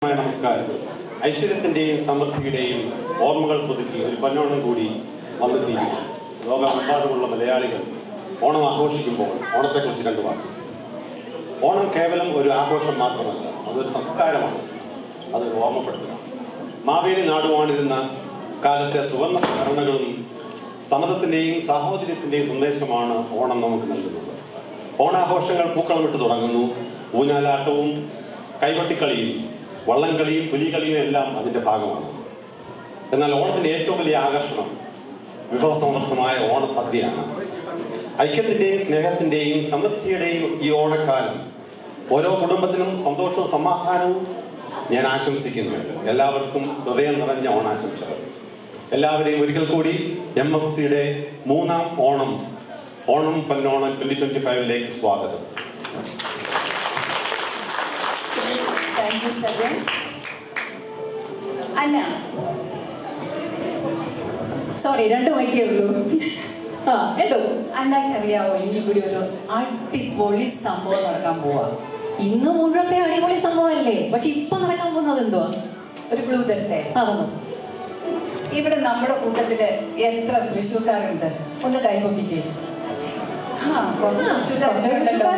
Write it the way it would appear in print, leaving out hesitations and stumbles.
നമസ്കാരം. ഐശ്വര്യത്തിന്റെയും സമൃദ്ധിയുടെയും ഓർമ്മകൾ പുതുക്കി ഒരു പൊന്നോണം കൂടി വന്നെത്തിയിരിക്കുന്നു. ലോകമെമ്പാടുമുള്ള മലയാളികൾ ഓണം ആഘോഷിക്കുമ്പോൾ ഓണത്തെക്കുറിച്ച് രണ്ടു വാക്ക്. ഓണം കേവലം ഒരു ആഘോഷം മാത്രമല്ല, അതൊരു സംസ്കാരമാണ്, അതൊരു ഓർമ്മപ്പെടുത്തുക. മാവേലി നാടുവാണിരുന്ന കാലത്തെ സുവർണ്ണ സ്മരണകളും സമത്വത്തിന്റെയും സാഹോദര്യത്തിന്റെയും സന്ദേശമാണ് ഓണം നമുക്ക് നൽകുന്നത്. ഓണാഘോഷങ്ങൾ പൂക്കളമിട്ട് തുടങ്ങുന്നു. ഊഞ്ഞാലാട്ടവും കൈകൊട്ടിക്കളിയും വള്ളംകളിയും പുലികളിയും എല്ലാം അതിന്റെ ഭാഗമാണ്. എന്നാൽ ഓണത്തിന്റെ ഏറ്റവും വലിയ ആകർഷണം വിഭവസമൃദ്ധമായ ഓണസദ്യയാണ്. ഐക്യത്തിന്റെയും സ്നേഹത്തിന്റെയും സമൃദ്ധിയുടെയും ഈ ഓണക്കാലം ഓരോ കുടുംബത്തിനും സന്തോഷവും സമാധാനവും ഞാൻ ആശംസിക്കുന്നു. എല്ലാവർക്കും ഹൃദയം നിറഞ്ഞ ഓണാശംസകൾ. എല്ലാവരെയും ഒരിക്കൽ കൂടി MFCയുടെ മൂന്നാം ഓണം പൊന്നോണം 2025 സ്വാഗതം. അല്ല സോറി, 2 മണിക്കേ ഉള്ളൂ. എന്തോ അന്നറിയാവോ, ഇനി കൂടി ഒരു അടിപൊളി സംഭവം നടക്കാൻ പോവാ. ഇന്ന് മുഴുവത്തെ അടിപൊളി സംഭവമല്ലേ, പക്ഷെ ഇപ്പൊ നടക്കാൻ പോകുന്നത് എന്തുവാ? ഒരു ക്ലൂ തരട്ടെ. ഇവിടെ നമ്മുടെ കൂട്ടത്തില് എത്ര തൃശ്ശൂർക്കാരുണ്ട്? ഒന്ന് കൈപൊക്കിക്കേ. കുറച്ച് തൃശ്ശൂർക്കാരുണ്ടല്ലോ.